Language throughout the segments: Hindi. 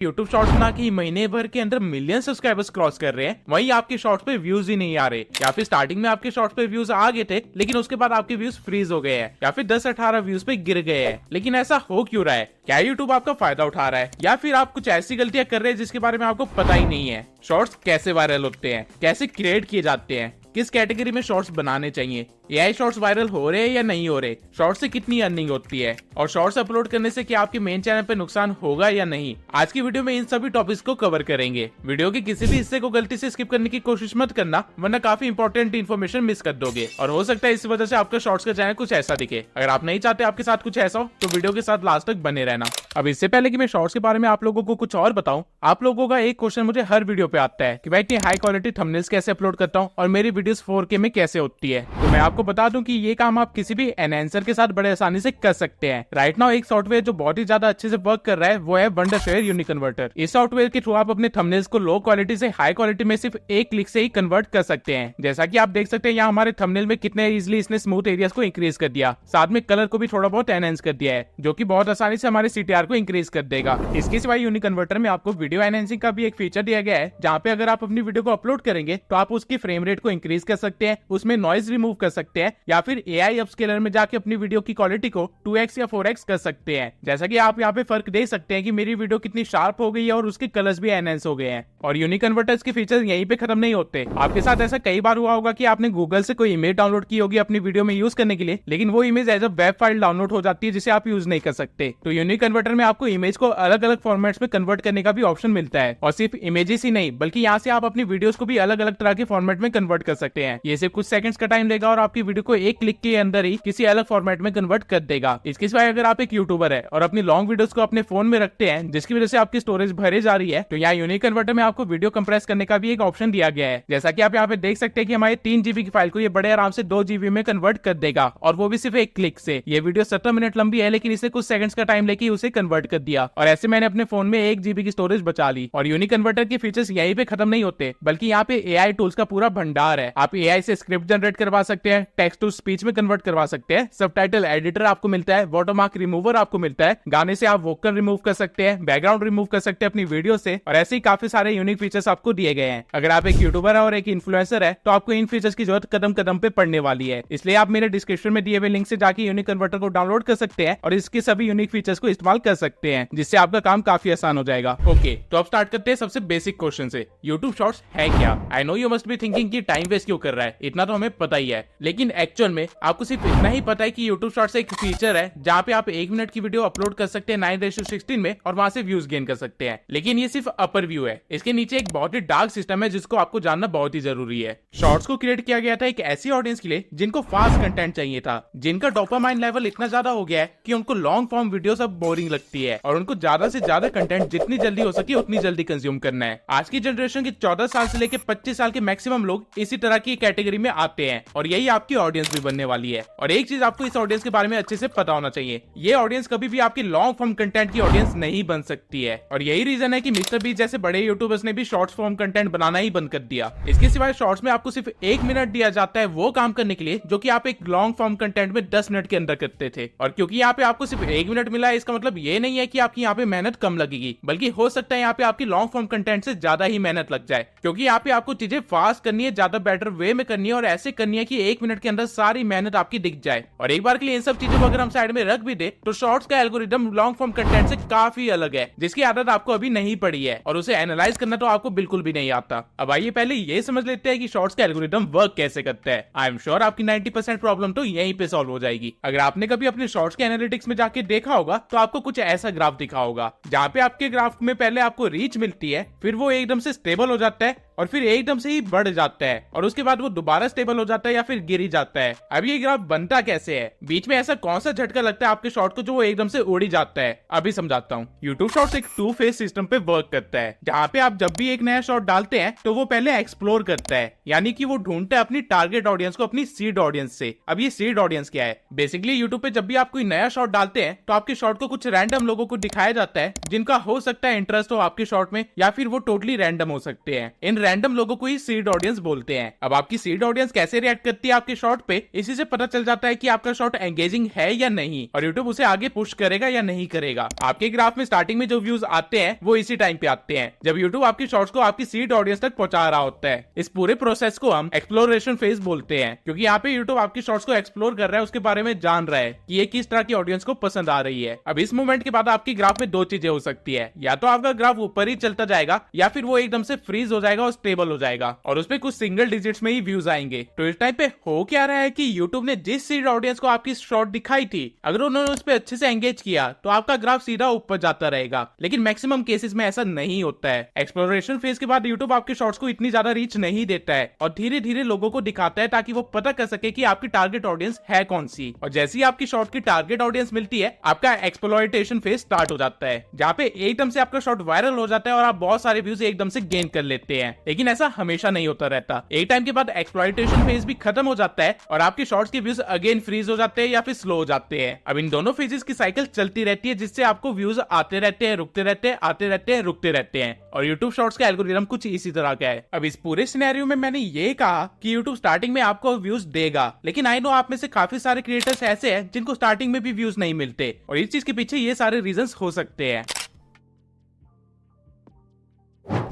यूट्यूब शॉर्ट्स बना के महीने भर के अंदर मिलियन सब्सक्राइबर्स क्रॉस कर रहे हैं, वहीं आपके शॉर्ट्स पे व्यूज ही नहीं आ रहे, या फिर स्टार्टिंग में आपके शॉर्ट्स पे व्यूज आ गए थे लेकिन उसके बाद आपके व्यूज फ्रीज हो गए हैं, या फिर 10-18 व्यूज पे गिर गए हैं। लेकिन ऐसा हो क्यों रहा है? क्या यूट्यूब आपका फायदा उठा रहा है, या फिर आप कुछ ऐसी गलतियां कर रहे हैं जिसके बारे में आपको पता ही नहीं है? शॉर्ट्स कैसे वायरल होते हैं, कैसे क्रिएट किए जाते हैं, किस कैटेगरी में शॉर्ट्स बनाने चाहिए, एआई शॉर्ट्स वायरल हो रहे हैं या नहीं हो रहे, शॉर्ट्स से कितनी अर्निंग होती है, और शॉर्ट्स अपलोड करने से क्या आपके मेन चैनल पे नुकसान होगा या नहीं, आज की वीडियो में इन सभी टॉपिक्स को कवर करेंगे। वीडियो के किसी भी हिस्से को गलती से स्किप करने की कोशिश मत करना, वरना काफी इंपॉर्टेंट इन्फॉर्मेशन मिस कर दोगे, और हो सकता है इस वजह से आपका शॉर्ट्स का चैनल कुछ ऐसा दिखे। अगर आप नहीं चाहते आपके साथ कुछ ऐसा हो तो वीडियो के साथ लास्ट तक बने रहना। अब इससे पहले कि मैं शॉर्ट्स के बारे में आप लोगों को कुछ और बताऊं, आप लोगों का एक क्वेश्चन मुझे हर वीडियो पे आता है कि भाई इतनी हाई क्वालिटी थंबनेल्स कैसे अपलोड करता हूं और मेरी वीडियोस 4K में कैसे होती है। तो मैं आपको बता दूं कि ये काम आप किसी भी एनहांसर के साथ बड़े आसानी से कर सकते हैं। राइट नाउ एक सॉफ्टवेयर जो बहुत ही ज्यादा अच्छे से वर्क कर रहा है वो है वंडरशेयर यूनिक कन्वर्टर। इस सॉफ्टवेयर के थ्रू आप अपने थंबनेल्स को लो क्वालिटी से हाई क्वालिटी में सिर्फ एक क्लिक से ही कन्वर्ट कर सकते हैं। जैसा कि आप देख सकते हैं यहाँ हमारे थंबनेल में कितने इजीली इसने स्मूथ एरियाज को इंक्रीज कर दिया, साथ में कलर को भी थोड़ा बहुत एनहांस कर दिया है, जो कि बहुत आसानी से हमारे CTR को इंक्रीज कर देगा। इसके सिवाय यूनिक कन्वर्टर में आपको वीडियो एनहांसिंग का भी एक फीचर दिया गया है, जहाँ पे अगर आप अपनी वीडियो को अपलोड करेंगे तो आप उसकी फ्रेम रेट को इंक्रीज कर सकते हैं, उसमें नॉइज रिमूव कर सकते हैं, या फिर एआई अपस्केलर में जाके अपनी वीडियो की क्वालिटी को 2x या 4x कर सकते हैं। जैसा कि आप यहाँ पे फर्क देख सकते हैं कि मेरी वीडियो कितनी शार्प हो गई है और उसके कलर्स भी एनहांस हो गए हैं। और यूनिक कन्वर्टर्स के फीचर्स यहीं पे खत्म नहीं होते। आपके साथ ऐसा कई बार हुआ होगा कि आपने गूगल से कोई इमेज डाउनलोड की होगी अपनी वीडियो में यूज करने के लिए, लेकिन वो image as a web file download हो जाती है जिसे आप यूज नहीं कर सकते। तो यूनिक कन्वर्टर में आपको इमेज को अलग अलग फॉर्मेट्स में कन्वर्ट करने का भी ऑप्शन मिलता है, और सिर्फ इमेजेस ही नहीं बल्कि यहाँ से आप अपनी वीडियोस को भी अलग अलग तरह के फॉर्मेट में कन्वर्ट कर सकते हैं। ये सिर्फ कुछ सेकंड्स का टाइम लेगा और आपकी वीडियो को एक क्लिक के अंदर ही किसी अलग फॉर्मेट में कन्वर्ट कर देगा। इसके सिवाय अगर आप एक यूट्यूबर है और अपनी लॉन्ग वीडियोस को अपने फोन में रखते हैं जिसकी वजह से आपकी स्टोरेज भरे जा रही है, तो यहाँ यूनिक कन्वर्टर में आपको वीडियो कंप्रेस करने का भी एक ऑप्शन दिया गया है। जैसा कि आप यहाँ पे देख सकते हैं कि हमारे 3 GB की फाइल को ये बड़े आराम से 2 GB में कन्वर्ट कर देगा, और वो भी सिर्फ एक क्लिक से। ये वीडियो 17 मिनट लंबी है लेकिन इसे कुछ सेकंड्स का टाइम लेके उसे कन्वर्ट कर दिया, और ऐसे मैंने अपने फोन में 1 GB की स्टोरेज बचा ली। और यूनिक कन्वर्टर के फीचर्स यहीं पे खत्म नहीं होते, बल्कि यहाँ पे एआई टूल्स का पूरा भंडार है। आप एआई से स्क्रिप्ट जनरेट करवा सकते हैं, टेक्स्ट टू स्पीच में कन्वर्ट करवा सकते हैं, सबटाइटल एडिटर आपको मिलता है, वाटरमार्क रिमूवर आपको मिलता है, गाने से आप वोकल रिमूव कर सकते हैं, बैकग्राउंड रिमूव कर सकते हैं अपनी वीडियो से, और ऐसे ही काफी सारे यूनिक फीचर्स आपको दिए गए हैं। अगर आप एक यूट्यूबर है और एक इन्फ्लुएंसर है तो आपको इन फीचर्स की जरूरत कदम कदम पे पड़ने वाली है, इसलिए आप मेरे डिस्क्रिप्शन में दिए हुए लिंक से जाके यूनिक कन्वर्टर को डाउनलोड कर सकते हैं और इसके सभी यूनिक फीचर्स को इस्तेमाल कर सकते हैं, जिससे आपका काम काफी आसान हो जाएगा। ओके, तो अब स्टार्ट करते हैं सबसे बेसिक क्वेश्चन से, यूट्यूब शॉर्ट्स है क्या? I know you must be thinking कि टाइम वेस्ट क्यों कर रहा है, इतना तो हमें पता ही है, लेकिन एक्चुअल में आपको सिर्फ इतना ही पता है कि यूट्यूब शॉर्ट्स एक फीचर है जहाँ पे आप 1 मिनट की वीडियो अपलोड कर सकते हैं 9:16 में और वहां से व्यूज गेन कर सकते हैं। लेकिन ये सिर्फ अपर व्यू है, इसके नीचे एक बहुत ही डार्क सिस्टम है जिसको आपको जानना बहुत ही जरूरी है। शॉर्ट्स को क्रिएट किया गया था एक ऐसी ऑडियंस के लिए जिनको फास्ट कंटेंट चाहिए था, जिनका डोपामाइन लेवल इतना ज्यादा हो गया है कि उनको लॉन्ग फॉर्म वीडियोस अब बोरिंग लगती है, और उनको ज्यादा से ज्यादा कंटेंट जितनी जल्दी हो सके उतनी जल्दी कंज्यूम करना है। आज की जनरेशन के 14 साल से लेकर 25 साल के मैक्सिमम लोग इसी तरह की कैटेगरी में आते हैं, और यही आपकी ऑडियंस भी बनने वाली है। और एक चीज आपको इस ऑडियंस के बारे में अच्छे से पता होना चाहिए, ये ऑडियंस कभी भी आपकी लॉन्ग फॉर्म कंटेंट की ऑडियंस नहीं बन सकती है, और यही रीजन है कि मिस्टर बीस्ट जैसे बड़े यूट्यूबर्स ने भी शॉर्ट्स फॉर्म कंटेंट बनाना ही बंद कर दिया। इसके सिवाय शॉर्ट्स में आपको सिर्फ 1 मिनट दिया जाता है वो काम करने के लिए जो कि आप एक लॉन्ग फॉर्म कंटेंट में 10 मिनट के अंदर करते थे, और क्योंकि यहाँ पे आपको सिर्फ 1 मिनट मिला है, इसका मतलब ये नहीं है कि आपकी यहाँ पे मेहनत कम लगेगी, बल्कि हो सकता है यहाँ पे आपकी लॉन्ग फॉर्म कंटेंट से ज्यादा ही मेहनत लग जाए, क्योंकि यहाँ पे आपको चीजें फास्ट करनी है, ज्यादा बेटर वे में करनी है, और ऐसे करनी है कि 1 मिनट के अंदर सारी मेहनत आपकी दिख जाए। और एक बार के लिए इन सब चीजों को अगर हम साइड में रख भी दे तो शॉर्ट्स का एल्गोरिदम लॉन्ग फॉर्म कंटेंट से काफी अलग है, जिसकी आदत आपको अभी नहीं पड़ी है, और उसे एनालाइज करना तो आपको बिल्कुल भी नहीं आता। अब आइए पहले ये समझ लेते हैं कि शॉर्ट्स का एल्गोरिदम वर्क कैसे करता है। आई एम श्योर आपकी 90% प्रॉब्लम तो यहीं पे सॉल्व हो जाएगी। अगर आपने कभी अपने शॉर्ट्स के एनालिटिक्स में जाके देखा होगा तो आपको कुछ ऐसा ग्राफ दिखा होगा, जहाँ पे आपके ग्राफ में पहले आपको रीच मिलती है, फिर वो एकदम से स्टेबल हो जाता है, और फिर एकदम से ही बढ़ जाता है, और उसके बाद वो दोबारा स्टेबल हो जाता है या फिर गिर जाता है। अब ये ग्राफ बनता कैसे है, बीच में ऐसा कौन सा झटका लगता है आपके शॉर्ट को जो वो एकदम से उड़ जाता है? अभी समझाता हूँ। यूट्यूब शॉर्ट्स एक 2 फेज सिस्टम पे वर्क करता है, जहाँ पे आप जब भी एक नया शॉर्ट डालते हैं तो वो पहले एक्सप्लोर करता है, यानी कि वो ढूंढता है अपनी टारगेट ऑडियंस को अपनी सीड ऑडियंस से। अब ये सीड ऑडियंस क्या है? बेसिकली यूट्यूब पे जब भी आप कोई नया शॉर्ट डालते हैं तो आपके शॉर्ट को कुछ रैंडम लोगों को दिखाया जाता है जिनका हो सकता है इंटरेस्ट हो आपके शॉर्ट में, या फिर वो टोटली रैंडम हो सकते हैं। इन रैंडम लोगों को ही सीड ऑडियंस बोलते हैं। अब आपकी सीड ऑडियंस कैसे रिएक्ट करती है आपके शॉर्ट पे, इसी से पता चल जाता है कि आपका शॉर्ट एंगेजिंग है या नहीं, और यूट्यूब उसे आगे पुश करेगा या नहीं करेगा। आपके ग्राफ में स्टार्टिंग में जो व्यूज आते हैं वो इसी टाइम पे आते हैं जब यूट्यूब आपकी शॉर्ट्स को आपकी सीड ऑडियंस तक पहुंचा रहा होता है। इस पूरे प्रोसेस को हम एक्सप्लोरेशन फेज बोलते हैं, क्योंकि यहाँ पे यूट्यूब आपकी शॉर्ट्स को एक्सप्लोर कर रहा है, उसके बारे में जान रहा है कि ये किस तरह की ऑडियंस को पसंद आ रही है। अब इस मोमेंट के बाद आपकी ग्राफ में दो चीजें हो सकती है, या तो आपका ग्राफ ऊपर ही चलता जाएगा या फिर वो एकदम से फ्रीज हो जाएगा और स्टेबल हो जाएगा और उसपे कुछ सिंगल डिजिट्स में ही व्यूज आएंगे। तो इस टाइम पे हो क्या रहा है कि यूट्यूब ने जिस सीड ऑडियंस को आपकी शॉर्ट दिखाई थी, अगर उन्होंने उस पर अच्छे से एंगेज किया तो आपका ग्राफ सीधा ऊपर जाता रहेगा, लेकिन मैक्सिमम केसेस में ऐसा नहीं होता है। एक्सप्लोरेशन फेज के बाद यूट्यूब आपके शॉर्ट्स को इतनी ज्यादा रीच नहीं देता है और धीरे धीरे लोगों को दिखाता है ताकि वो पता कर सके कि आपकी टारगेट ऑडियंस है कौन सी। और जैसे ही आपकी शॉर्ट की टारगेट ऑडियंस मिलती है, आपका एक्सप्लोइटेशन फेज स्टार्ट हो जाता है, जहाँ पे एकदम से आपका शॉर्ट वायरल हो जाता है और आप बहुत सारे व्यूज एकदम से गेन कर लेते हैं। लेकिन ऐसा हमेशा नहीं होता रहता, एक टाइम के बाद एक्सप्लॉइटेशन फेज भी खत्म हो जाता है और आपके शॉर्ट्स के व्यूज अगेन फ्रीज हो जाते हैं या फिर स्लो हो जाते हैं। अब इन दोनों फेजेस की साइकिल चलती रहती है, जिससे आपको व्यूज आते रहते हैं, रुकते रहते हैं, आते रहते हैं, रुकते रहते हैं। और YouTube शॉर्ट्स का एल्गोरिथम कुछ इसी तरह का है। अब इस पूरे सिनेरियो में मैंने ये कहा कि YouTube स्टार्टिंग में आपको व्यूज देगा, लेकिन आई नो आप में से काफी सारे क्रिएटर्स ऐसे हैं जिनको स्टार्टिंग में भी व्यूज नहीं मिलते, और इस चीज के पीछे ये सारे रीजंस हो सकते हैं।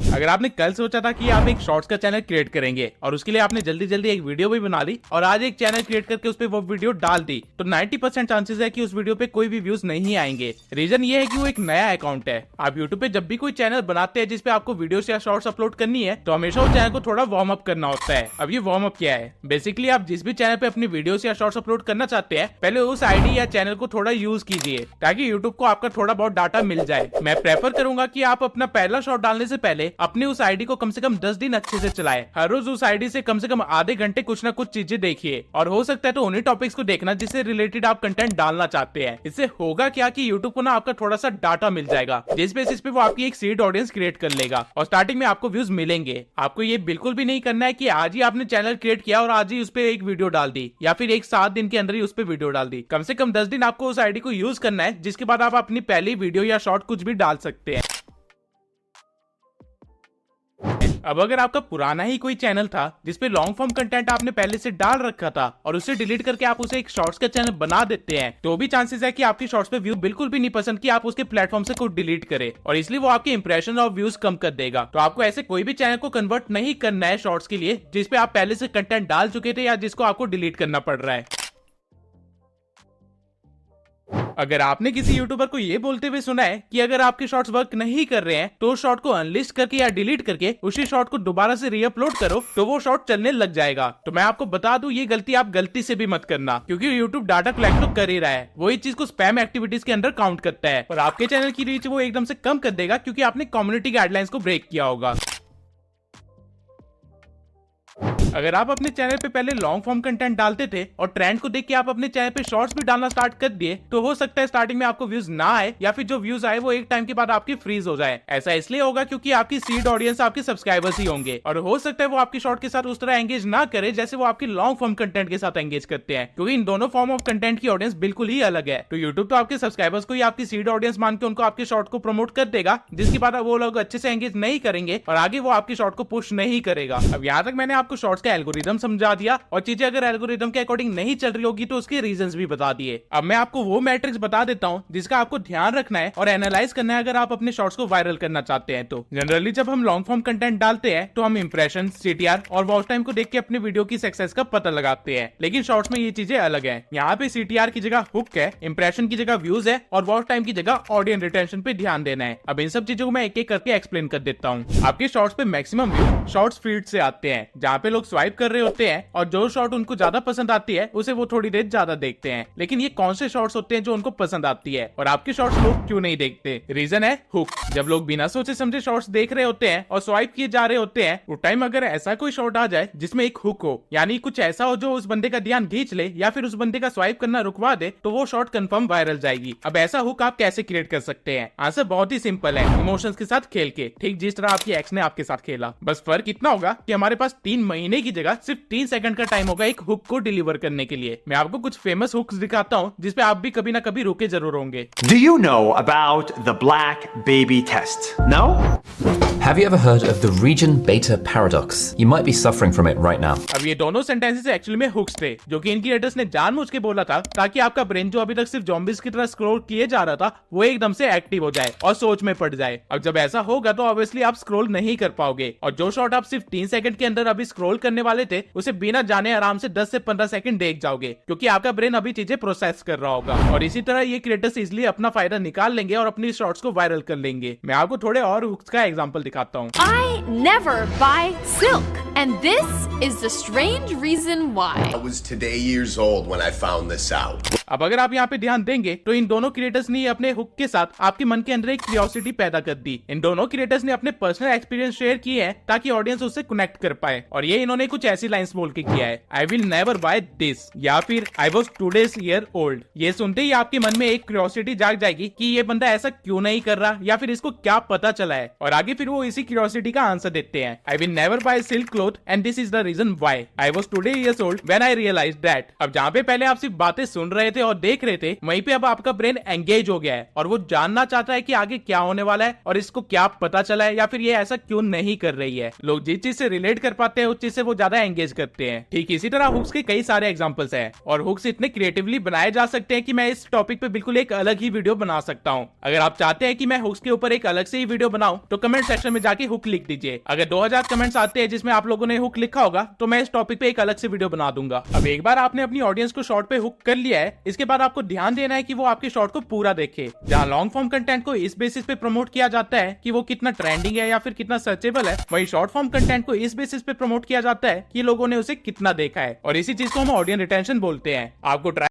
अगर आपने कल सोचा था कि आप एक शॉर्ट्स का चैनल क्रिएट करेंगे और उसके लिए आपने जल्दी जल्दी एक वीडियो भी बना ली और आज एक चैनल क्रिएट करके उस पे वो वीडियो डाल दी, तो 90% चांसेस है कि उस वीडियो पे कोई भी व्यूज नहीं आएंगे। रीजन ये है कि वो एक नया अकाउंट है। आप यूट्यूब पे जब भी कोई चैनल बनाते हैं जिसपे आपको वीडियोस या शॉर्ट्स अपलोड करनी है, तो हमेशा उस चैनल को थोड़ा वार्म अप करना होता है। अब ये वार्म अप क्या है? बेसिकली आप जिस भी चैनल पे अपनी वीडियोस या शॉर्ट्स अपलोड करना चाहते हैं, पहले उस आईडी या चैनल को थोड़ा यूज कीजिए ताकि यूट्यूब को आपका थोड़ा बहुत डाटा मिल जाए। मैं प्रेफर करूंगा कि आप अपना पहला शॉर्ट डालने से पहले अपने उस आईडी को कम से कम 10 दिन अच्छे से चलाएं। हर रोज उस आईडी से कम आधे घंटे कुछ ना कुछ चीजें देखिए, और हो सकता है तो उन्हीं टॉपिक्स को देखना जिससे रिलेटेड आप कंटेंट डालना चाहते हैं। इससे होगा क्या कि यूट्यूब को ना आपका थोड़ा सा डाटा मिल जाएगा, जिस बेसिस पे वो आपकी एक सीड ऑडियंस क्रिएट कर लेगा और स्टार्टिंग में आपको व्यूज मिलेंगे। आपको ये बिल्कुल भी नहीं करना है कि आज ही आपने चैनल क्रिएट किया और आज ही उस पर एक वीडियो डाल दी, या फिर एक 7 दिन के अंदर ही उस पर वीडियो डाल दी। कम से कम 10 दिन आपको उस आईडी को यूज करना है, जिसके बाद आप अपनी पहली वीडियो या शॉर्ट कुछ भी डाल सकते हैं। अब अगर आपका पुराना ही कोई चैनल था जिसपे लॉन्ग फॉर्म कंटेंट आपने पहले से डाल रखा था और उसे डिलीट करके आप उसे एक शॉर्ट्स का चैनल बना देते हैं, तो भी चांसेस है कि आपकी शॉर्ट्स पे व्यू बिल्कुल भी नहीं पसंद कि आप उसके प्लेटफॉर्म से कुछ डिलीट करें, और इसलिए वो आपके इंप्रेशन और व्यूज कम कर देगा। तो आपको ऐसे कोई भी चैनल को कन्वर्ट नहीं करना है शॉर्ट्स के लिए जिसपे आप पहले से कंटेंट डाल चुके थे या जिसको आपको डिलीट करना पड़ रहा है। अगर आपने किसी यूट्यूबर को ये बोलते हुए सुना है कि अगर आपके शॉर्ट्स वर्क नहीं कर रहे हैं तो शॉर्ट को अनलिस्ट करके या डिलीट करके उसी शॉर्ट को दोबारा से रीअपलोड करो तो वो शॉर्ट चलने लग जाएगा, तो मैं आपको बता दूं ये गलती आप गलती से भी मत करना, क्योंकि यूट्यूब डाटा कलेक्ट तो कर ही रहा है, वो इस चीज को स्पैम एक्टिविटीज के अंदर काउंट करता है और आपके चैनल की रीच वो एकदम से कम कर देगा क्योंकि आपने कम्युनिटी गाइडलाइंस को ब्रेक किया होगा। अगर आप अपने चैनल पे पहले लॉन्ग फॉर्म कंटेंट डालते थे और ट्रेंड को देख के आप अपने चैनल पे शॉर्ट्स भी डालना स्टार्ट कर दिए, तो हो सकता है स्टार्टिंग में आपको व्यूज ना आए या फिर जो व्यूज आए वो एक टाइम के बाद आपकी फ्रीज हो जाए। ऐसा इसलिए होगा क्योंकि आपकी सीड ऑडियंस आपके सब्सक्राइबर्स ही होंगे और हो सकता है वो आपकी शॉर्ट के साथ उस तरह एंगेज ना करे जैसे वो आपकी लॉन्ग फॉर्म कंटेंट के साथ एंगेज करते हैं, क्योंकि इन दोनों फॉर्म ऑफ कंटेंट की ऑडियंस बिल्कुल ही अलग है। तो यूट्यूब तो आपके सब्सक्राइबर्स को ही आपकी सीड ऑडियंस मान के उनको आपके शॉर्ट को प्रमोट कर देगा, जिसके बाद वो लोग अच्छे से एंगेज नहीं करेंगे और आगे वो आपकी शॉर्ट को पुश नहीं करेगा। अब यहाँ तक मैंने आपको शॉर्ट्स का एल्गोरिथम समझा दिया और चीजें अगर एल्गोरिथम के अकॉर्डिंग नहीं चल रही होगी तो उसके रीजंस भी बता दिए। अब मैं आपको वो मैट्रिक्स बता देता हूं जिसका आपको ध्यान रखना है और एनालाइज करना है अगर आप अपने शॉर्ट्स को वायरल करना चाहते हैं। तो जनरली जब हम लॉन्ग फॉर्म कंटेंट डालते हैं तो हम इंप्रेशन, सीटीआर और वॉच टाइम को देख के अपने वीडियो की सक्सेस का पता लगाते हैं, लेकिन शॉर्ट्स में ये चीजें अलग है। यहाँ पे सीटीआर की जगह हुक है, इंप्रेशन की जगह व्यूज है और वॉच टाइम की जगह ऑडियंस रिटेंशन पे ध्यान देना है। अब इन सब चीजों को मैं एक एक करके एक्सप्लेन कर देता हूँ। आपके शॉर्ट्स पे मैक्सिमम व्यू शॉर्ट्स फीड से आते हैं, जहाँ पे लोग स्वाइप कर रहे होते हैं और जो शॉर्ट उनको ज्यादा पसंद आती है उसे वो थोड़ी देर ज्यादा देखते हैं। लेकिन ये कौन से शॉर्ट्स होते हैं जो उनको पसंद आती है और आपके शॉर्ट्स लोग क्यों नहीं देखते? रीजन है हुक। जब लोग बिना सोचे समझे शॉर्ट्स देख रहे होते हैं और स्वाइप किए जा रहे होते हैं, उस टाइम अगर ऐसा कोई शॉर्ट आ जाए जिसमें एक हुक हो, यानी कुछ ऐसा हो जो उस बंदे का ध्यान खींच ले या फिर उस बंदे का स्वाइप करना रुकवा दे, तो वो शॉर्ट कंफर्म वायरल जाएगी। अब ऐसा हुक आप कैसे क्रिएट कर सकते हैं? आंसर बहुत ही सिंपल है, इमोशंस के साथ खेल के, ठीक जिस तरह आपकी एक्स ने आपके साथ खेला। बस फर्क इतना होगा कि हमारे पास 3 महीने की जगह सिर्फ 3 सेकंड का टाइम होगा एक हुक को डिलीवर करने के लिए। मैं आपको कुछ फेमस हुक्स दिखाता हूँ जिसपे आप भी कभी ना कभी रुके जरूर होंगे। Do you know about the black baby test? No? Have you ever heard of the region beta paradox? You might be suffering from it right now. अब ये दोनों सेंटेंसेस एक्चुअली में हुक्स थे जो कि इन क्रिएटर्स ने जानबूझ के बोला था ताकि आपका ब्रेन जो अभी तक सिर्फ ज़ॉम्बीज की तरह स्क्रॉल किए जा रहा था वो एकदम से एक्टिव हो जाए और सोच में पड़ जाए। अब जब ऐसा होगा तो ऑब्वियसली आप स्क्रॉल नहीं कर पाओगे और जो शॉट आप सिर्फ 3 सेकंड के अंदर अभी स्क्रॉल करने वाले थे उसे बिना जाने आराम से 10 से 15 सेकंड देख जाओगे क्योंकि आपका ब्रेन अभी चीजें प्रोसेस कर रहा होगा। और इसी तरह ये क्रिएटर्स इजिली अपना फायदा निकाल लेंगे और अपनी शॉर्ट्स को वायरल कर लेंगे। मैं आपको थोड़े और हुक्स का एग्जांपल दिखाता हूँ। I never buy silk, and this is the strange reason why. I was today years old when I found this out. अब अगर आप यहाँ पे ध्यान देंगे तो इन दोनों क्रिएटर्स ने अपने हुक के साथ आपके मन के अंदर एक क्यूरियोसिटी पैदा कर दी। इन दोनों क्रिएटर्स ने अपने पर्सनल एक्सपीरियंस शेयर किए हैं ताकि ऑडियंस उससे कनेक्ट कर पाए और ये इन्होंने कुछ ऐसी लाइंस बोल के किया है, I will never buy this या फिर I was 2 days year old. ये सुनते ही आपके मन में एक क्यूरियोसिटी जाग जाएगी कि ये बंदा ऐसा क्यों नहीं कर रहा या फिर इसको क्या पता चला है और आगे फिर वो इसी क्यूरियोसिटी का आंसर देते हैं, I will never buy silk cloth and this is the reason why I was 2 days year old when I realised that. अब जहाँ पे पहले आप सिर्फ बातें सुन रहे थे और देख रहे थे वहीं पे अब आपका ब्रेन एंगेज हो गया है और वो जानना चाहता है कि आगे क्या होने वाला है और इसको क्या पता चला है या फिर ये ऐसा क्यों नहीं कर रही है। लोग जिस चीज से रिलेट कर पाते हैं उस चीज से वो ज्यादा एंगेज करते हैं। ठीक इसी तरह हुक्स के कई सारे एग्जांपल्स हैं और हुक्स इतने क्रिएटिवली बनाए जा सकते हैं कि मैं इस टॉपिक पे बिल्कुल एक अलग ही वीडियो बना सकता हूँ। अगर आप चाहते हैं कि मैं हुक्स के ऊपर एक अलग से ही वीडियो बनाऊं तो कमेंट सेक्शन में जाके हुक लिख दीजिए। अगर 2000 कमेंट्स आते हैं जिसमें आप लोगों ने हुक लिखा होगा तो मैं इस टॉपिक पे एक अलग से वीडियो बना दूंगा। अब एक बार आपने अपनी ऑडियंस को शॉर्ट पे हुक कर लिया है, इसके बाद आपको ध्यान देना है कि वो आपके शॉर्ट को पूरा देखे। जहाँ लॉन्ग फॉर्म कंटेंट को इस बेसिस पे प्रमोट किया जाता है कि वो कितना ट्रेंडिंग है या फिर कितना सर्चेबल है, वहीं शॉर्ट फॉर्म कंटेंट को इस बेसिस पे प्रमोट किया जाता है कि लोगों ने उसे कितना देखा है और इसी चीज को हम ऑडियंस रिटेंशन बोलते हैं। आपको